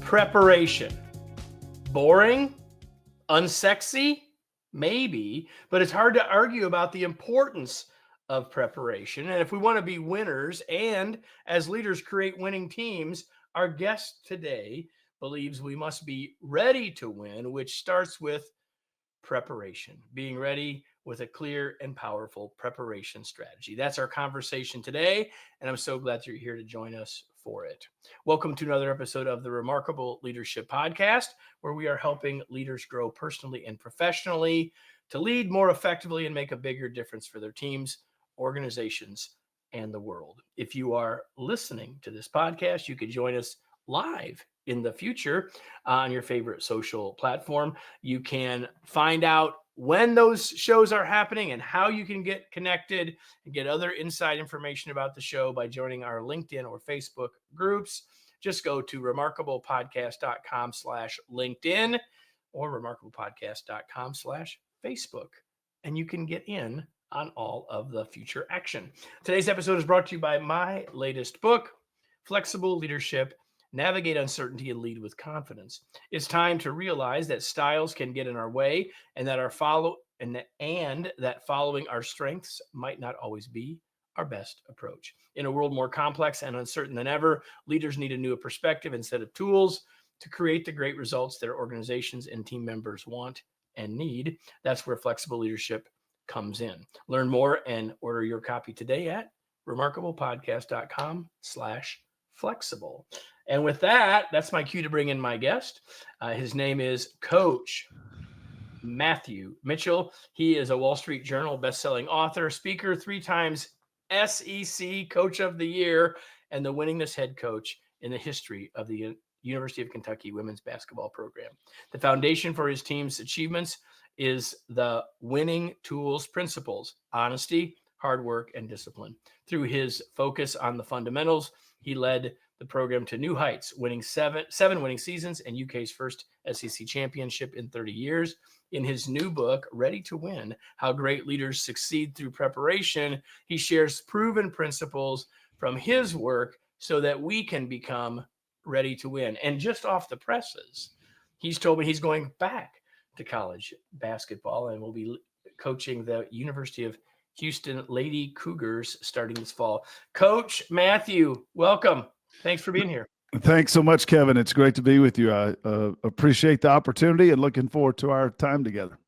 Preparation. Boring? Unsexy? Maybe, but it's hard to argue about the importance of preparation. And if we want to be winners and as leaders create winning teams, our guest today believes we must be ready to win, which starts with preparation, being ready with a clear and powerful preparation strategy. That's our conversation today, and I'm so glad you're here to join us for it. Welcome to another episode of the Remarkable Leadership Podcast, where we are helping leaders grow personally and professionally to lead more effectively and make a bigger difference for their teams, organizations, and the world. If you are listening to this podcast, you can join us live in the future on your favorite social platform. You can find out when those shows are happening and how you can get connected and get other inside information about the show by joining our LinkedIn or Facebook groups. Just go to remarkablepodcast.com/LinkedIn or remarkablepodcast.com/Facebook, and you can get in on all of the future action. Today's episode is brought to you by my latest book, Flexible Leadership: Navigate Uncertainty and Lead with Confidence. It's time to realize that styles can get in our way and that that following our strengths might not always be our best approach. In a world more complex and uncertain than ever, leaders need a new perspective and set of tools to create the great results their organizations and team members want and need. That's where flexible leadership comes in. Learn more and order your copy today at remarkablepodcast.com/flexible. And with that, that's my cue to bring in my guest. His name is Coach Matthew Mitchell. He is a Wall Street Journal bestselling author, speaker, 3 times SEC Coach of the Year, and the winningest head coach in the history of the University of Kentucky women's basketball program. The foundation for his team's achievements is the winning tools principles: honesty, hard work, and discipline. Through his focus on the fundamentals, he led the program to new heights, winning seven winning seasons and UK's first SEC championship in 30 years. In his new book, Ready to Win: How Great Leaders Succeed Through Preparation, he shares proven principles from his work so that we can become ready to win. And just off the presses, he's told me he's going back to college basketball and will be coaching the University of Houston Lady Cougars starting this fall. Coach Matthew, welcome. Thanks for being here. Thanks so much, Kevin. It's great to be with you. I appreciate the opportunity and looking forward to our time together.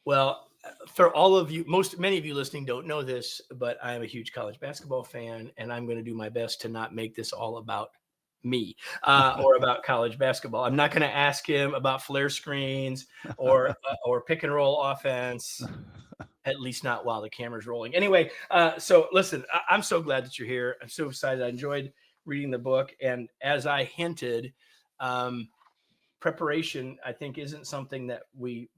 Well, for all of you, many of you listening don't know this, but I am a huge college basketball fan, and I'm going to do my best to not make this all about me or about college basketball. I'm not going to ask him about flare screens or pick and roll offense. At least not while the camera's rolling. Anyway, so listen, I'm so glad that you're here. I'm so excited. I enjoyed reading the book. And as I hinted, preparation, I think, isn't something that we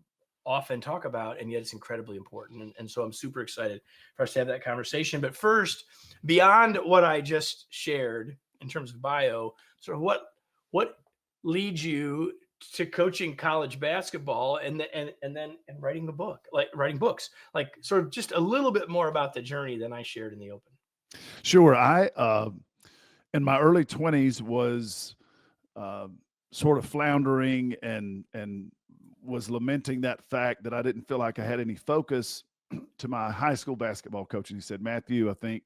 often talk about, and yet it's incredibly important. And so I'm super excited for us to have that conversation. But first, beyond what I just shared in terms of bio, sort of what leads you to coaching college basketball and then writing the book, like writing books, like sort of just a little bit more about the journey than I shared in the open. Sure. I, in my early 20s was sort of floundering and was lamenting that fact that I didn't feel like I had any focus to my high school basketball coach. And he said, "Matthew, I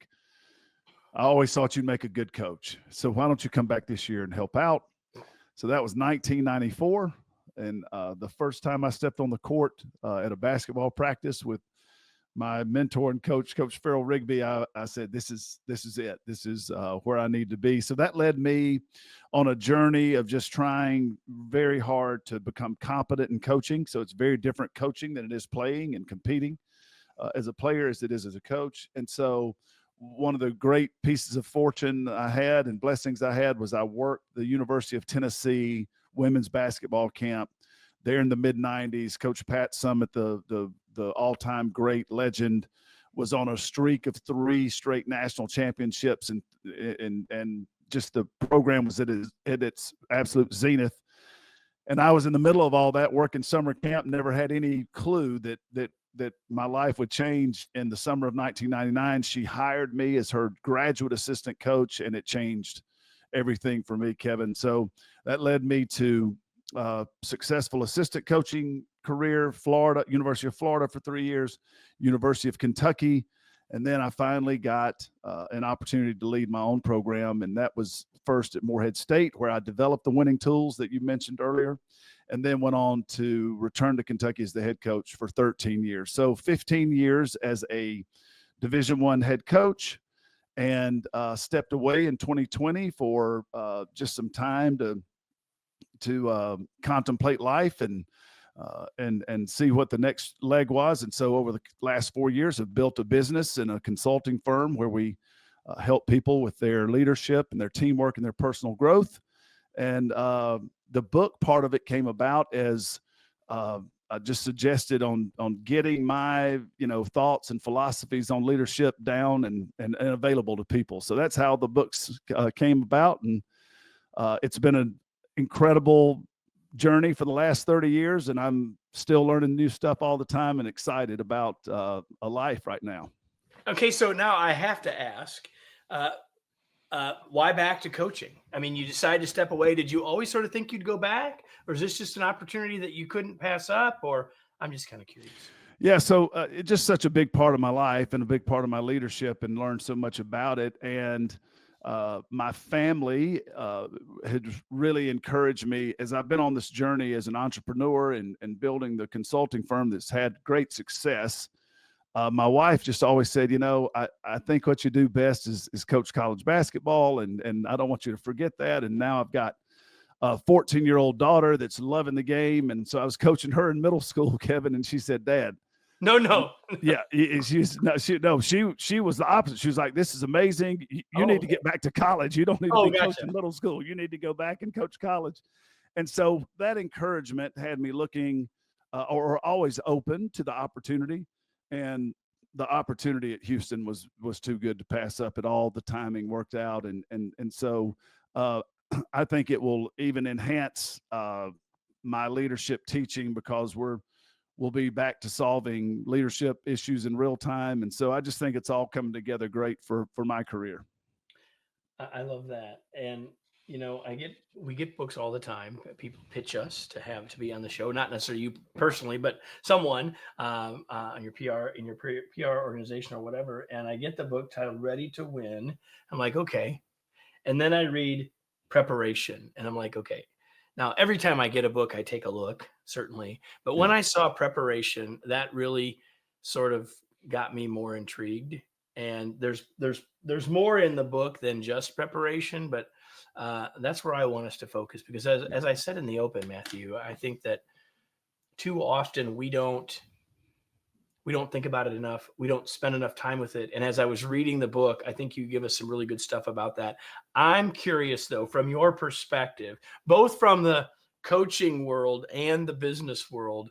always thought you'd make a good coach. So why don't you come back this year and help out?" So that was 1994. And the first time I stepped on the court at a basketball practice with my mentor and coach, Coach Farrell Rigby, I said, this is it. This is where I need to be. So that led me on a journey of just trying very hard to become competent in coaching. So it's very different coaching than it is playing and competing as a player as it is as a coach. And so one of the great pieces of fortune I had and blessings I had was I worked the University of Tennessee women's basketball camp there in the mid-90s. Coach Pat Summitt, the all-time great legend, was on a streak of 3 straight national championships, and just the program was at its absolute zenith. And I was in the middle of all that, working summer camp, never had any clue that my life would change. In the summer of 1999, she hired me as her graduate assistant coach, and it changed everything for me, Kevin. So that led me to successful assistant coaching career, Florida, University of Florida for 3 years, University of Kentucky. And then I finally got an opportunity to lead my own program. And that was first at Morehead State, where I developed the winning tools that you mentioned earlier, and then went on to return to Kentucky as the head coach for 13 years. So 15 years as a Division I head coach, and stepped away in 2020 for just some time to contemplate life and see what the next leg was. And so over the last 4 years, I've built a business and a consulting firm where we help people with their leadership and their teamwork and their personal growth. And the book part of it came about as I just suggested on getting my thoughts and philosophies on leadership down and available to people. So that's how the books came about, and it's been an incredible journey for the last 30 years, and I'm still learning new stuff all the time and excited about a life right now. Okay, so now I have to ask, why back to coaching? I mean, you decided to step away. Did you always sort of think you'd go back, or is this just an opportunity that you couldn't pass up? Or I'm just kind of curious. Yeah, so it's just such a big part of my life and a big part of my leadership, and learned so much about it. And my family had really encouraged me as I've been on this journey as an entrepreneur and building the consulting firm that's had great success. My wife just always said, I think what you do best is coach college basketball, and I don't want you to forget that. And now I've got a 14-year-old daughter that's loving the game. And so I was coaching her in middle school, Kevin, and she said, Dad. No. Yeah, she was the opposite. She was like, this is amazing. You need to get back to college. You don't need to be coaching middle school. You need to go back and coach college. And so that encouragement had me looking or always open to the opportunity. And the opportunity at Houston was too good to pass up at all. The timing worked out. And so I think it will even enhance my leadership teaching, because we'll be back to solving leadership issues in real time. And so I just think it's all coming together great for my career. I love that. And, we get books all the time. People pitch us to be on the show, not necessarily you personally, but someone on your PR organization or whatever. And I get the book titled Ready to Win. I'm like, okay. And then I read Preparation, and I'm like, okay. Now, every time I get a book, I take a look, certainly. But when I saw Preparation, that really sort of got me more intrigued. And there's more in the book than just preparation, but that's where I want us to focus, because as I said in the open, Matthew, I think that too often we don't think about it enough. We don't spend enough time with it. And as I was reading the book, I think you give us some really good stuff about that. I'm curious, though, from your perspective, both from the coaching world and the business world,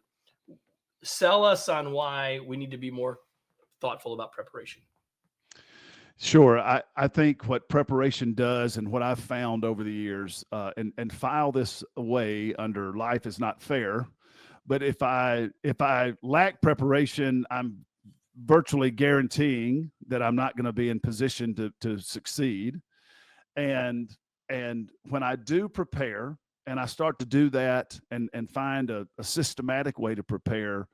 sell us on why we need to be more thoughtful about preparation. Sure. I think what preparation does, and what I've found over the years, and file this away under life is not fair. But if I lack preparation, I'm virtually guaranteeing that I'm not going to be in position to succeed. And when I do prepare, and I start to do that and find a systematic way to prepare,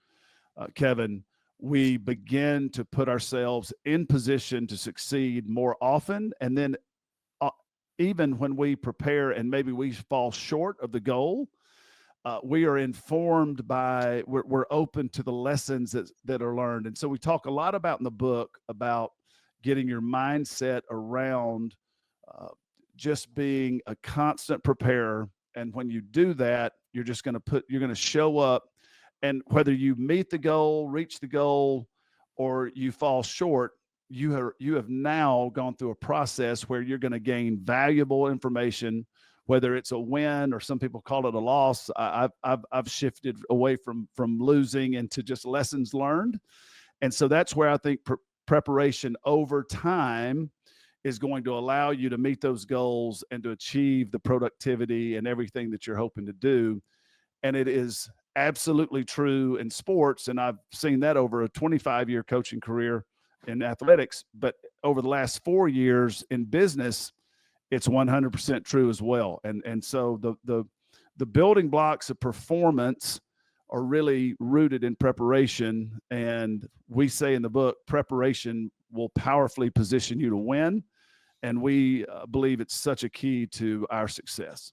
Kevin, we begin to put ourselves in position to succeed more often. And then even when we prepare and maybe we fall short of the goal, we are informed by, we're open to the lessons that are learned. And so we talk a lot about in the book about getting your mindset around just being a constant preparer. And when you do that, you're going to show up. And whether you meet the goal, reach the goal, or you fall short, you have now gone through a process where you're going to gain valuable information, whether it's a win or some people call it a loss. I've shifted away from losing into just lessons learned. And so that's where I think preparation over time is going to allow you to meet those goals and to achieve the productivity and everything that you're hoping to do. And it is absolutely true in sports. And I've seen that over a 25-year coaching career in athletics. But over the last 4 years in business, it's 100% true as well. And so the building blocks of performance are really rooted in preparation. And we say in the book, preparation will powerfully position you to win. And we believe it's such a key to our success.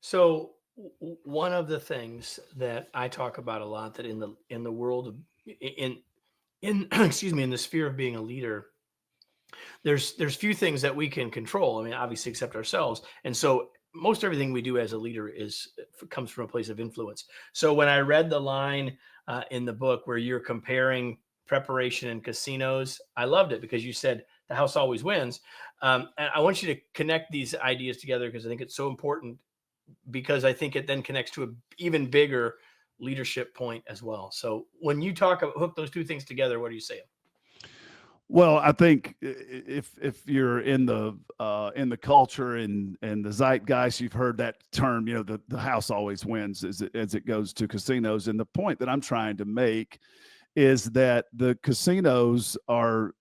So one of the things that I talk about a lot, that in the world of in excuse me, in the sphere of being a leader, there's few things that we can control. I mean, obviously, except ourselves. And so most everything we do as a leader comes from a place of influence. So when I read the line in the book where you're comparing preparation and casinos, I loved it, because you said the house always wins. And I want you to connect these ideas together, because I think it's so important, because I think it then connects to an even bigger leadership point as well. So when you hook those two things together, what are you saying? Well, I think if you're in the culture and the zeitgeist, you've heard that term. The house always wins as it goes to casinos. And the point that I'm trying to make is that the casinos are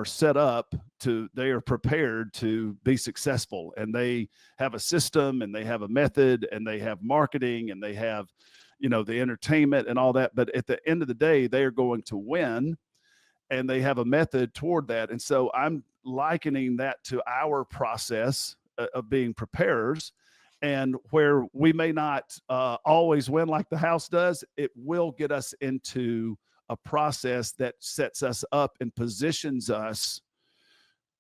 set up they are prepared to be successful, and they have a system, and they have a method, and they have marketing, and they have the entertainment and all that. But at the end of the day, they are going to win, and they have a method toward that. And so I'm likening that to our process of being preparers. And where we may not always win like the house does, it will get us into a process that sets us up and positions us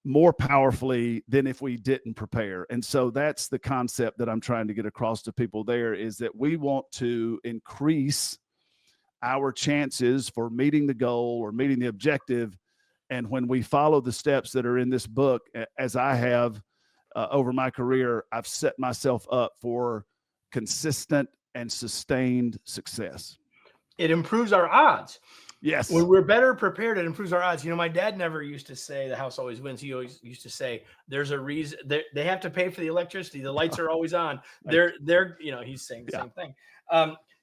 more powerfully than if we didn't prepare. And so that's the concept that I'm trying to get across to people there, is that we want to increase our chances for meeting the goal or meeting the objective. And when we follow the steps that are in this book, as I have over my career, I've set myself up for consistent and sustained success. It improves our odds. Yes. When we're better prepared, it improves our odds. My dad never used to say the house always wins. He always used to say there's a reason they have to pay for the electricity. The lights are always on. They're he's saying the same thing.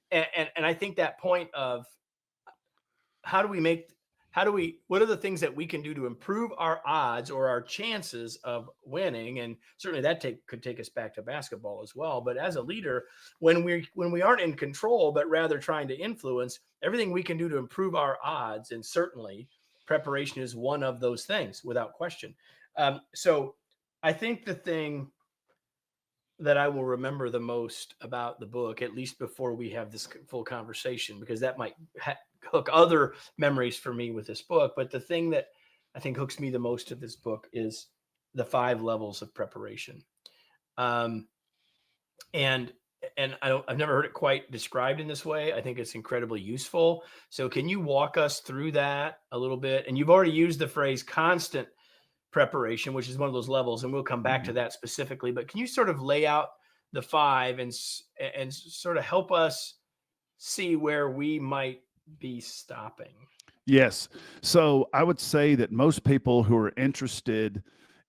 And I think that point of what are the things that we can do to improve our odds or our chances of winning? And certainly that could take us back to basketball as well. But as a leader, when we aren't in control, but rather trying to influence, everything we can do to improve our odds, and certainly preparation is one of those things, without question. So I think the thing that I will remember the most about the book, at least before we have this full conversation, because that might hook other memories for me with this book. But the thing that I think hooks me the most of this book is the 5 levels of preparation. And I've never heard it quite described in this way. I think it's incredibly useful. So can you walk us through that a little bit? And you've already used the phrase constant preparation, which is one of those levels, and we'll come back to that specifically. But can you sort of lay out the 5 and sort of help us see where we might be stopping? Yes. So I would say that most people who are interested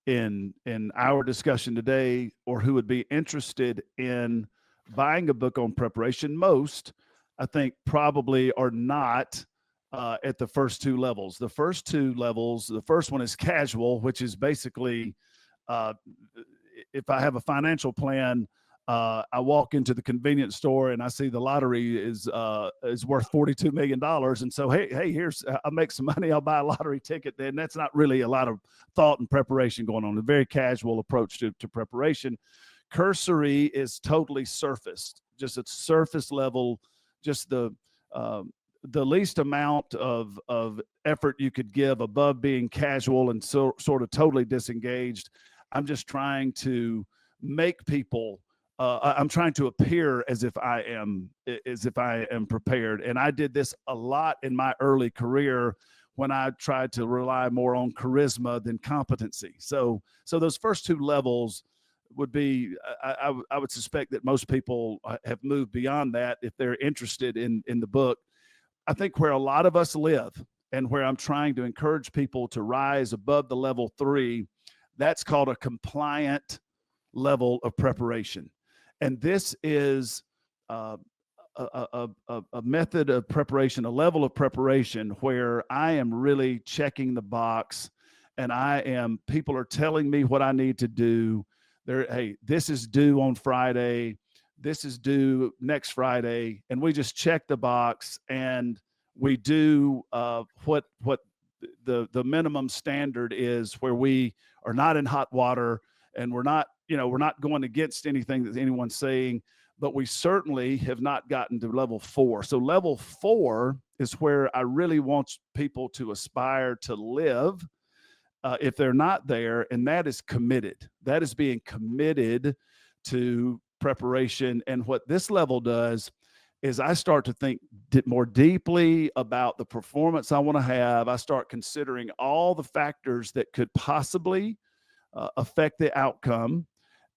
in our discussion today, or who would be interested in buying a book on preparation, most, I think, probably are not at the first 2 levels. The first 2 levels, the first one is casual, which is basically if I have a financial plan, I walk into the convenience store and I see the lottery is worth $42 million. And so, hey, here's, I'll make some money. I'll buy a lottery ticket. Then that's not really a lot of thought and preparation going on. A very casual approach to preparation. Cursory is totally surfaced, just at surface level, just the least amount of effort you could give above being casual and so sort of totally disengaged. I'm just trying to make people, I'm trying to appear as if I am prepared. And I did this a lot in my early career when I tried to rely more on charisma than competency. So those first 2 levels would be, I would suspect that most people have moved beyond that if they're interested in the book. I think where a lot of us live, and where I'm trying to encourage people to rise above the level 3, that's called a compliant level of preparation. And this is a method of preparation, a level of preparation where I am really checking the box and people are telling me what I need to do. Hey, this is due on Friday. This is due next Friday. And we just check the box and we do what the minimum standard is, where we are not in hot water and we're not going against anything that anyone's saying, but we certainly have not gotten to level 4. So level 4 is where I really want people to aspire to live if they're not there, and that is committed. That is being committed to preparation. And what this level does is I start to think more deeply about the performance I want to have. I start considering all the factors that could possibly affect the outcome.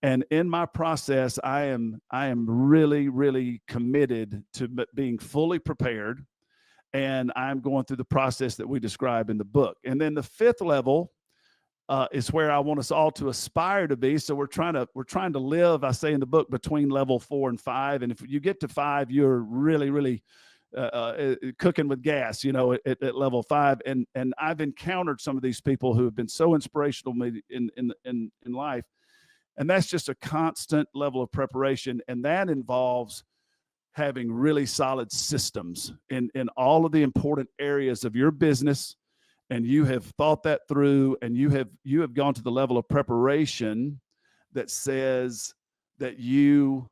And in my process, I am really, really committed to being fully prepared. And I'm going through the process that we describe in the book. And then the 5th level is where I want us all to aspire to be. So we're trying to live, I say in the book, between level 4 and 5. And if you get to 5, you're really, really cooking with gas, at level 5. And I've encountered some of these people who have been so inspirational in life. And that's just a constant level of preparation. And that involves having really solid systems in all of the important areas of your business. And you have thought that through, and you have gone to the level of preparation that says that you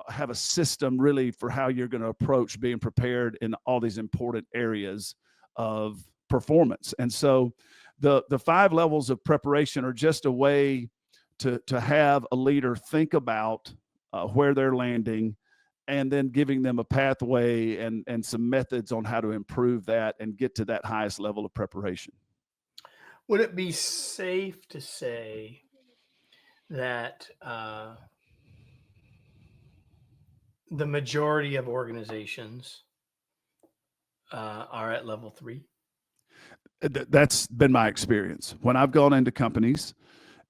have a system really for how you're going to approach being prepared in all these important areas of performance. And so the 5 levels of preparation are just a way to have a leader think about where they're landing, and then giving them a pathway and some methods on how to improve that and get to that highest level of preparation. Would it be safe to say that the majority of organizations are at level 3? That's been my experience when I've gone into companies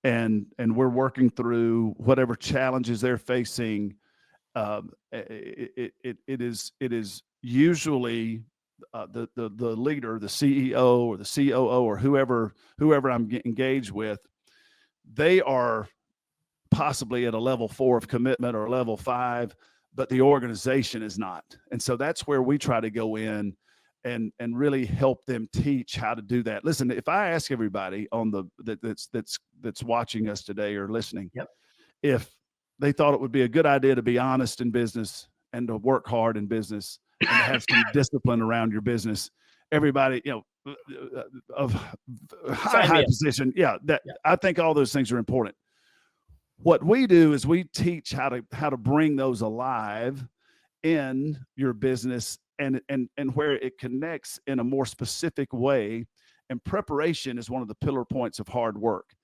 and we're working through whatever challenges they're facing. It is usually the leader, the CEO or the COO or whoever I'm engaged with. They are possibly at a level 4 of commitment or level 5, but the organization is not. And so that's where we try to go in and really help them teach how to do that. Listen, if I ask everybody that's watching us today or listening, Yep. if they thought it would be a good idea to be honest in business and to work hard in business and to have some discipline around your business, everybody, of high position. Yeah. I think all those things are important. What we do is we teach how to bring those alive in your business and where it connects in a more specific way. And preparation is one of the pillar points of hard work.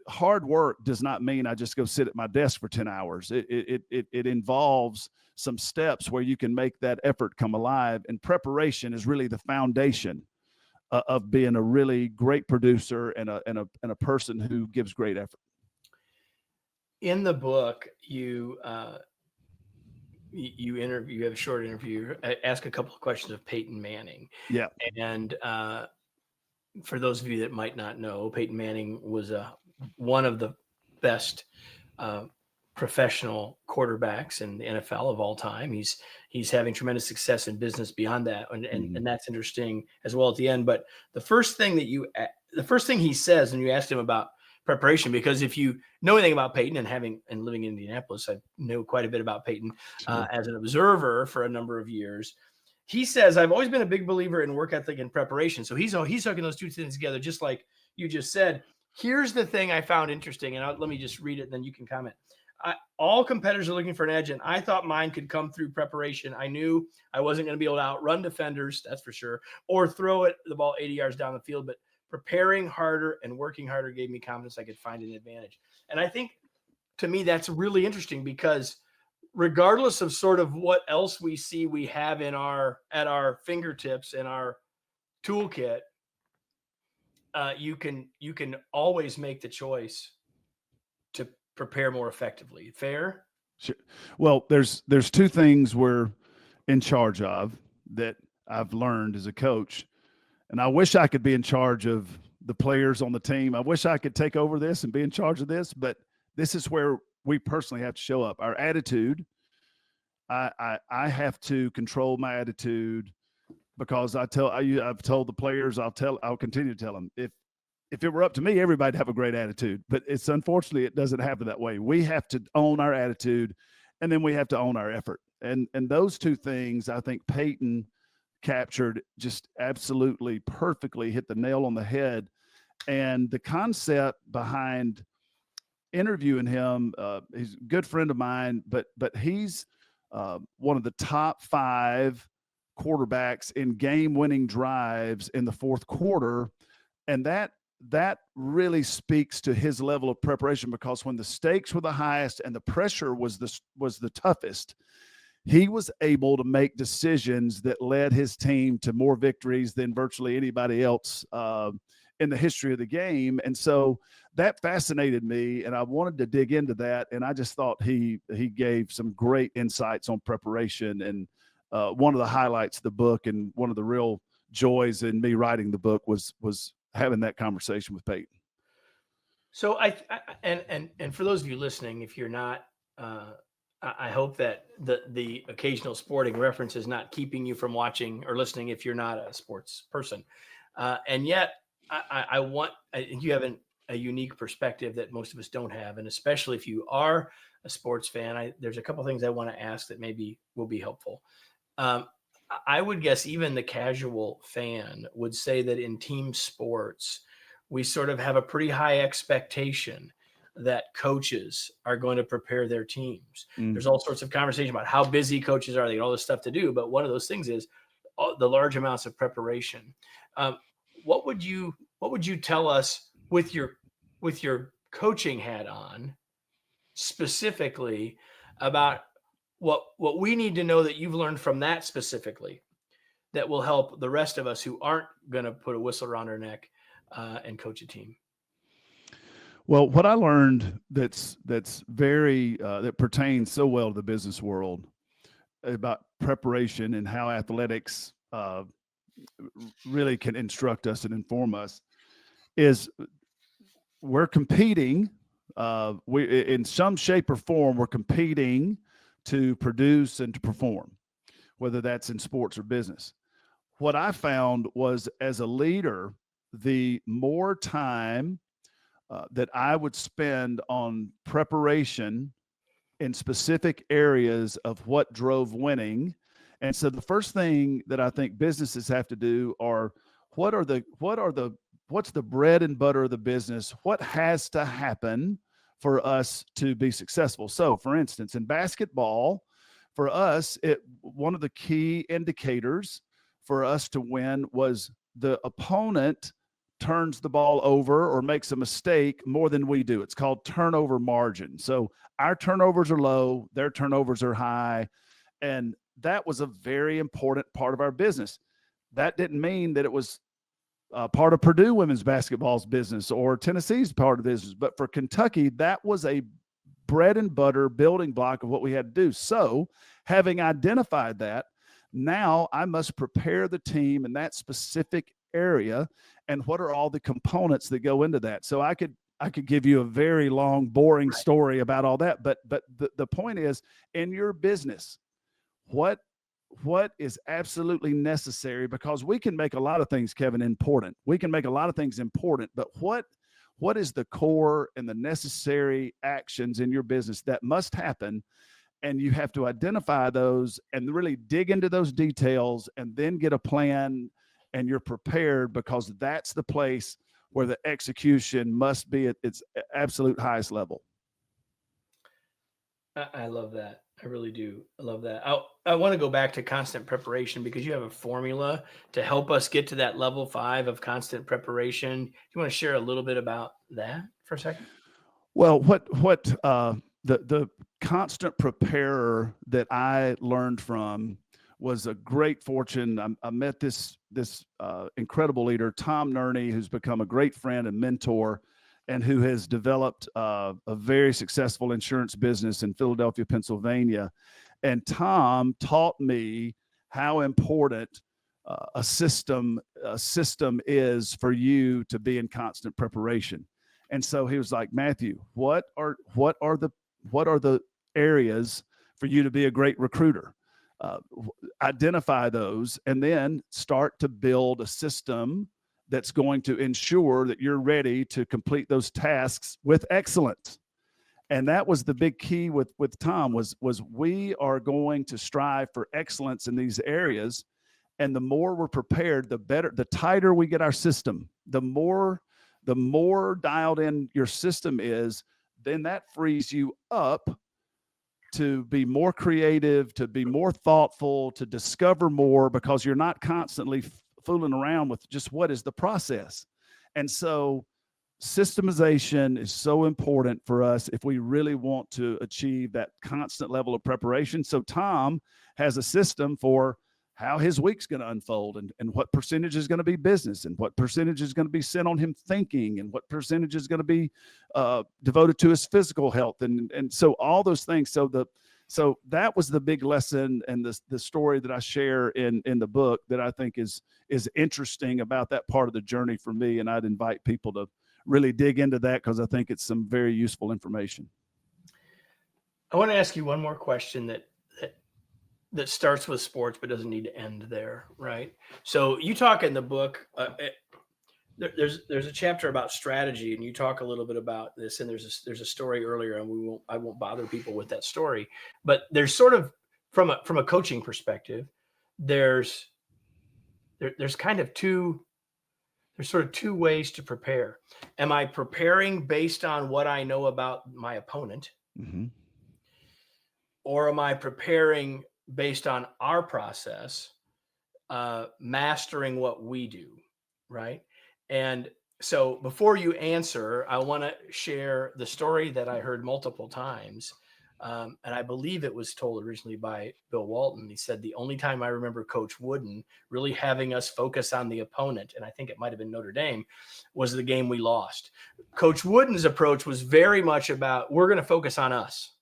Hard work does not mean I just go sit at my desk for 10 hours. It involves some steps where you can make that effort come alive. And preparation is really the foundation of being a really great producer and a person who gives great effort. In the book, you have a short interview, ask a couple of questions of Peyton Manning. Yeah. And for those of you that might not know, Peyton Manning was one of the best professional quarterbacks in the NFL of all time. He's having tremendous success in business beyond that, and that's interesting as well at the end. But the first thing he says when you asked him about preparation, because if you know anything about Peyton and living in Indianapolis, I know quite a bit about Peyton as an observer for a number of years. He says, I've always been a big believer in work ethic and preparation. So he's hooking those two things together, just like you just said. Here's the thing I found interesting, and let me just read it, and then you can comment. All competitors are looking for an edge, and I thought mine could come through preparation. I knew I wasn't going to be able to outrun defenders, that's for sure, or throw the ball 80 yards down the field, but preparing harder and working harder gave me confidence I could find an advantage. And I think, to me, that's really interesting, because regardless of sort of what else we see we have at our fingertips in our toolkit, you can always make the choice to prepare more effectively. Fair? Sure. Well, there's 2 things we're in charge of that I've learned as a coach. And I wish I could be in charge of the players on the team. I wish I could take over this and be in charge of this, but this is where we personally have to show up. Our attitude, I have to control my attitude, because I've told the players, I'll continue to tell them, if it were up to me, everybody'd have a great attitude, but unfortunately it doesn't happen that way. We have to own our attitude, and then we have to own our effort. And those two things, I think Peyton captured just absolutely perfectly, hit the nail on the head. And the concept behind interviewing him, he's a good friend of mine, but he's one of the top 5 quarterbacks in game-winning drives in the fourth quarter. And that really speaks to his level of preparation, because when the stakes were the highest and the pressure was the toughest, he was able to make decisions that led his team to more victories than virtually anybody else in the history of the game. And so that fascinated me, and I wanted to dig into that. And I just thought he gave some great insights on preparation. And one of the highlights of the book, and one of the real joys in me writing the book, was having that conversation with Peyton. So and for those of you listening, if you're not, I hope that the occasional sporting reference is not keeping you from watching or listening if you're not a sports person. And yet, you have a unique perspective that most of us don't have, and especially if you are a sports fan, there's a couple things I want to ask that maybe will be helpful. I would guess even the casual fan would say that in team sports, we sort of have a pretty high expectation that coaches are going to prepare their teams. Mm-hmm. There's all sorts of conversation about how busy coaches are. They got all this stuff to do. But one of those things is the large amounts of preparation. What would you tell us with your coaching hat on specifically about what we need to know that you've learned from that specifically that will help the rest of us who aren't going to put a whistle around our neck and coach a team? Well, what I learned that's very that pertains so well to the business world about preparation and how athletics really can instruct us and inform us is we're competing. We in some shape or form, we're competing to produce and to perform, whether that's in sports or business. What I found was, as a leader, the more time that I would spend on preparation in specific areas of what drove winning. And so the first thing that I think businesses have to do are what's the bread and butter of the business? What has to happen for us to be successful? So for instance, in basketball, for us, one of the key indicators for us to win was the opponent turns the ball over or makes a mistake more than we do. It's called turnover margin. So our turnovers are low, their turnovers are high. And that was a very important part of our business. That didn't mean that it was part of Purdue women's basketball's business or Tennessee's part of the business. But for Kentucky, that was a bread and butter building block of what we had to do. So having identified that, now I must prepare the team in that specific area. And what are all the components that go into that? So I could give you a very long, boring story about all that. But the point is, in your business, what is absolutely necessary, because we can make a lot of things, Kevin, important. We can make a lot of things important, but what is the core and the necessary actions in your business that must happen? And you have to identify those and really dig into those details and then get a plan, and you're prepared, because that's the place where the execution must be at its absolute highest level. I love that. I really do. I love that. I want to go back to constant preparation, because you have a formula to help us get to that level 5 of constant preparation. Do you want to share a little bit about that for a second? Well, the constant preparer that I learned from was a great fortune. I met this incredible leader, Tom Nerney, who's become a great friend and mentor, and who has developed a very successful insurance business in Philadelphia, Pennsylvania. And Tom taught me how important a system system is for you to be in constant preparation. And so he was like, Matthew, what are the areas for you to be a great recruiter? Identify those and then start to build a system that's going to ensure that you're ready to complete those tasks with excellence. And that was the big key with Tom was we are going to strive for excellence in these areas. And the more we're prepared, the better, the tighter we get our system, the more dialed in your system is, then that frees you up to be more creative, to be more thoughtful, to discover more, because you're not constantly fooling around with just what is the process. And so systemization is so important for us if we really want to achieve that constant level of preparation. So Tom has a system for how his week's going to unfold, and what percentage is going to be business, and what percentage is going to be spent on him thinking, and what percentage is going to be devoted to his physical health. And so all those things. So that was the big lesson, and the story that I share in the book that I think is interesting about that part of the journey for me. And I'd invite people to really dig into that, because I think it's some very useful information. I want to ask you one more question that starts with sports but doesn't need to end there, right? So you talk in the book, there's a chapter about strategy, and you talk a little bit about this, and there's a story earlier, and I won't bother people with that story, but there's sort of from a coaching perspective, there's kind of two ways to prepare. Am I preparing based on what I know about my opponent? Mm-hmm. Or am I preparing based on our process, mastering what we do, right? And so before you answer, I want to share the story that I heard multiple times. And I believe it was told originally by Bill Walton. He said, the only time I remember Coach Wooden really having us focus on the opponent, and I think it might have been Notre Dame, was the game we lost. Coach Wooden's approach was very much about, we're going to focus on us.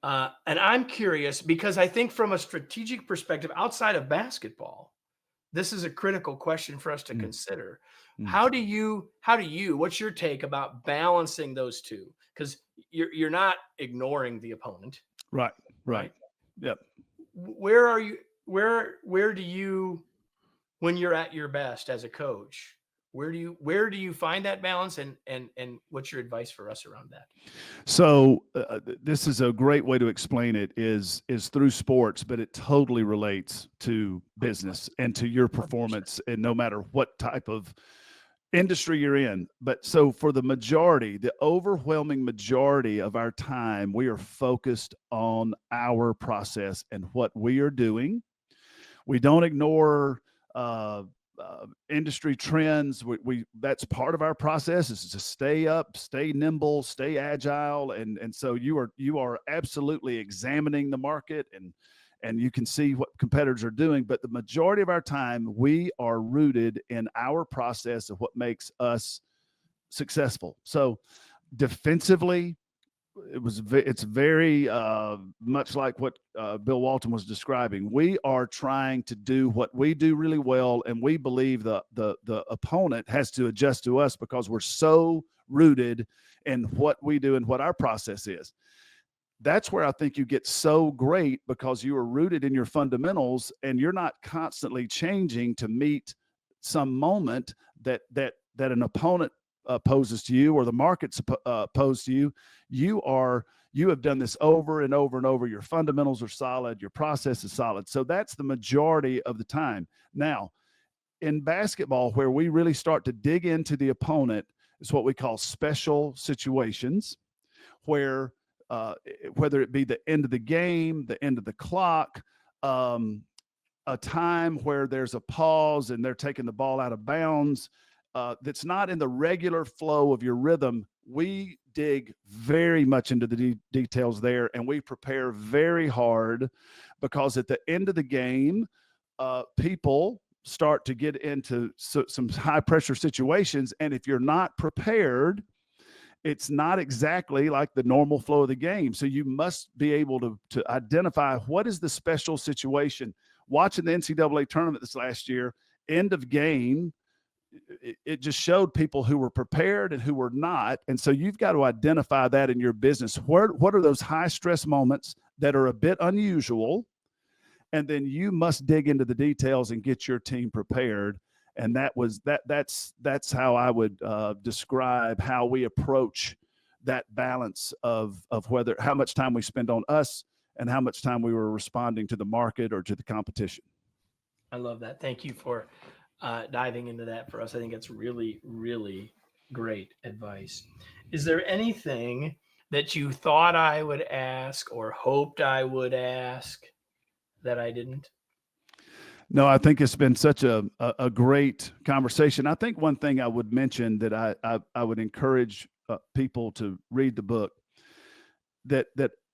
And I'm curious, because I think from a strategic perspective outside of basketball, this is a critical question for us to consider. How do you, what's your take about balancing those two? Because you're not ignoring the opponent. Right. Yep. Where are you, where do you, when you're at your best as a coach, where do you find that balance, and what's your advice for us around that? So this is a great way to explain it is through sports, but it totally relates to business and to your performance, and no matter what type of industry you're in. But so for the overwhelming majority of our time, we are focused on our process and what we are doing. We don't ignore industry trends. We that's part of our process, is to stay up, stay nimble, stay agile, and so you are absolutely examining the market, and you can see what competitors are doing. But the majority of our time, we are rooted in our process of what makes us successful. So defensively, it's very much like what Bill Walton was describing. We are trying to do what we do really well, and we believe the opponent has to adjust to us, because we're so rooted in what we do and what our process is. That's where I think you get so great, because you are rooted in your fundamentals, and you're not constantly changing to meet some moment that an opponent poses to you, or the market's posed to you. You have done this over and over and over. Your fundamentals are solid. Your process is solid. So that's the majority of the time. Now, in basketball, where we really start to dig into the opponent, is what we call special situations, where whether it be the end of the game, the end of the clock, a time where there's a pause and they're taking the ball out of bounds, that's not in the regular flow of your rhythm, we dig very much into the details there, and we prepare very hard, because at the end of the game, people start to get into some high pressure situations, and if you're not prepared, it's not exactly like the normal flow of the game. So you must be able to identify what is the special situation. watching the NCAA tournament this last year, end of game, it just showed people who were prepared and who were not. And so you've got to identify that in your business. What are those high stress moments that are a bit unusual? And then you must dig into the details and get your team prepared. And that's how I would describe how we approach that balance of how much time we spend on us and how much time we were responding to the market or to the competition. I love that. Thank you for diving into that for us. I think it's really, really great advice. Is there anything that you thought I would ask or hoped I would ask that I didn't? No, I think it's been such a great conversation. I think one thing I would mention that I would encourage people to read the book that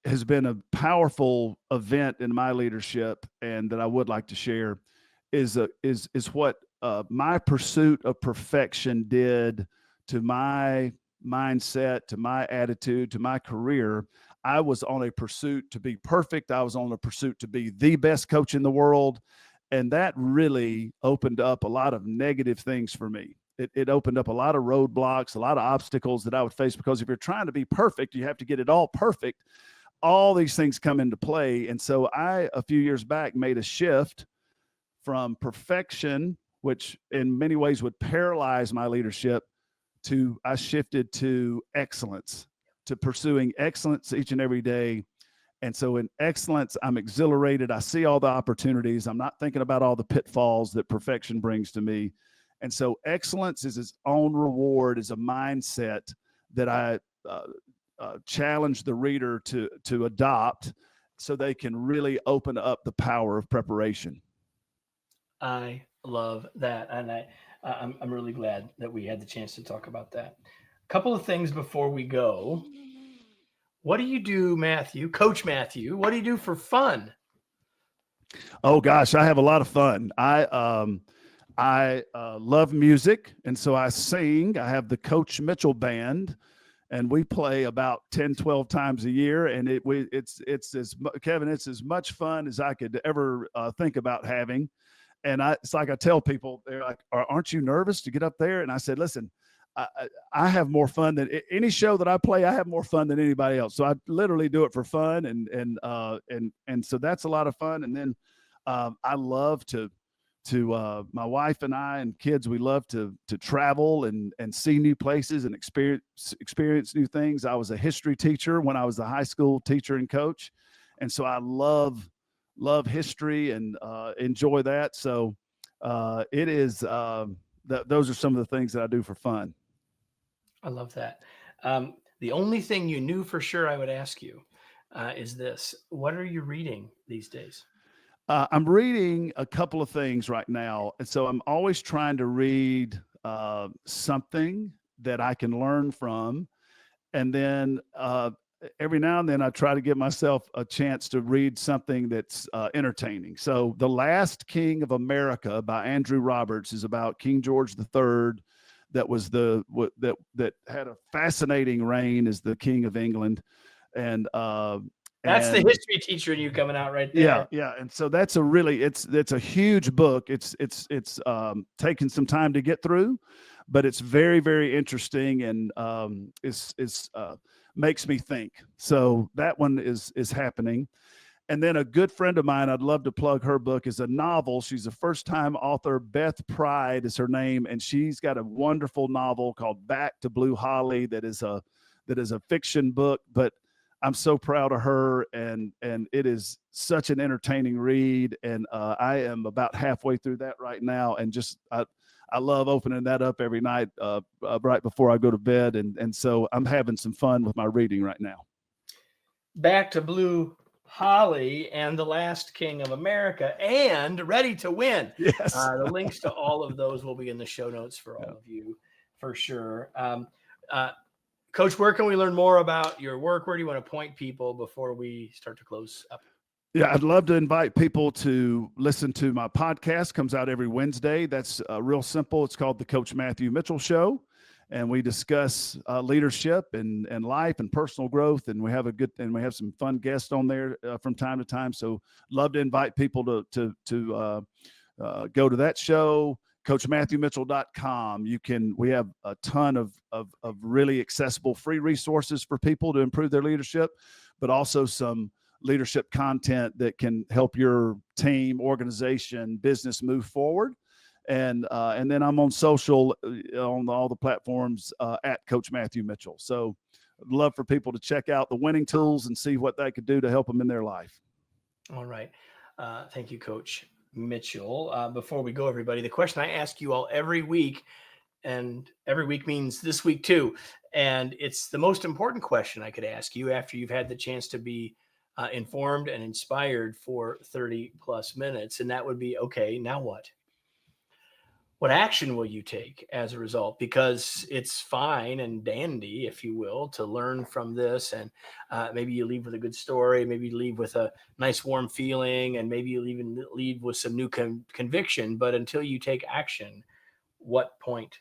has been a powerful event in my leadership and that I would like to share is what my pursuit of perfection did to my mindset, to my attitude, to my career. I was on a pursuit to be perfect. I was on a pursuit to be the best coach in the world. And that really opened up a lot of negative things for me. It opened up a lot of roadblocks, a lot of obstacles that I would face, because if you're trying to be perfect, you have to get it all perfect. All these things come into play. And so I, a few years back, made a shift from perfection, which in many ways would paralyze my leadership, I shifted to excellence, to pursuing excellence each and every day. And so in excellence, I'm exhilarated. I see all the opportunities. I'm not thinking about all the pitfalls that perfection brings to me. And so excellence is its own reward, is a mindset that I challenge the reader to adopt so they can really open up the power of preparation. I love that. And I'm really glad that we had the chance to talk about that. A couple of things before we go. What do you do, Matthew? Coach Matthew, what do you do for fun? Oh gosh, I have a lot of fun. I love music, and so I sing. I have the Coach Mitchell Band, and we play about 10, 12 times a year. And it's as much fun as I could ever think about having. And it's like I tell people, they're like, "Aren't you nervous to get up there?" And I said, "Listen, I have more fun than any show that I play. I have more fun than anybody else. So I literally do it for fun, and so that's a lot of fun. And then I love to my wife and I and kids. We love to travel and see new places and experience new things. I was a history teacher when I was a high school teacher and coach, and so I love history and enjoy that. So it is. Those are some of the things that I do for fun. I love that. The only thing you knew for sure I would ask you is this. What are you reading these days? I'm reading a couple of things right now. And so I'm always trying to read something that I can learn from. And then every now and then I try to give myself a chance to read something that's entertaining. So The Last King of America by Andrew Roberts is about King George III, that was that had a fascinating reign as the King of England. And that's the history teacher in you coming out right there. Yeah. And so that's it's a huge book. It's taken some time to get through, but it's very, very interesting, and it's makes me think. So that one is happening. And then a good friend of mine, I'd love to plug her book, is a novel. She's a first-time author. Beth Pride is her name, and she's got a wonderful novel called Back to Blue Holly that is a fiction book, but I'm so proud of her, and it is such an entertaining read. And I am about halfway through that right now, and just I love opening that up every night right before I go to bed, and so I'm having some fun with my reading right now. Back to Blue Holly and The Last King of America and Ready to Win. Yes. The links to all of those will be in the show notes for all of you, for sure. Coach, where can we learn more about your work? Where do you want to point people before we start to close up? Yeah, I'd love to invite people to listen to my podcast. Comes out every Wednesday. That's real simple. It's called The Coach Matthew Mitchell Show. and we discuss leadership and life and personal growth. And we have some fun guests on there from time to time. So love to invite people to go to that show. CoachMatthewMitchell.com. We have a ton of really accessible free resources for people to improve their leadership, but also some leadership content that can help your team, organization, business move forward. And then I'm on social on all the platforms at Coach Matthew Mitchell. So I'd love for people to check out the winning tools and see what they could do to help them in their life. All right. Thank you, Coach Mitchell. Before we go, everybody, the question I ask you all every week, and every week means this week too, and it's the most important question I could ask you after you've had the chance to be informed and inspired for 30 plus minutes. And that would be, okay, now what? What action will you take as a result? Because it's fine and dandy, if you will, to learn from this. And maybe you leave with a good story. Maybe you leave with a nice warm feeling, and maybe you even leave with some new conviction. But until you take action, what point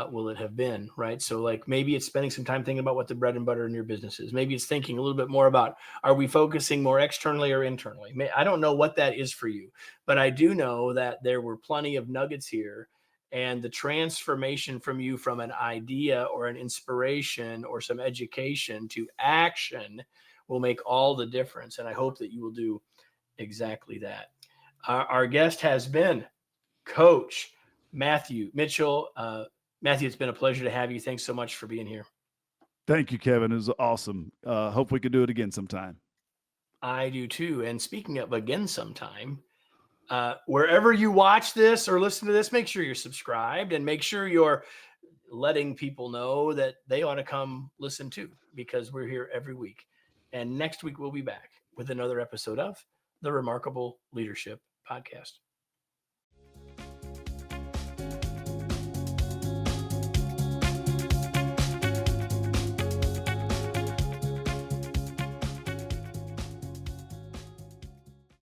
will it have been, right? So like maybe it's spending some time thinking about what the bread and butter in your business is. Maybe it's thinking a little bit more about, are we focusing more externally or internally? I don't know what that is for you, but I do know that there were plenty of nuggets here, and the transformation from you from an idea or an inspiration or some education to action will make all the difference. And I hope that you will do exactly that. Our guest has been Coach Matthew Mitchell. Matthew, it's been a pleasure to have you. Thanks so much for being here. Thank you, Kevin. It was awesome. Hope we can do it again sometime. I do too. And speaking of again sometime, wherever you watch this or listen to this, make sure you're subscribed, and make sure you're letting people know that they ought to come listen too, because we're here every week. And next week we'll be back with another episode of the Remarkable Leadership Podcast.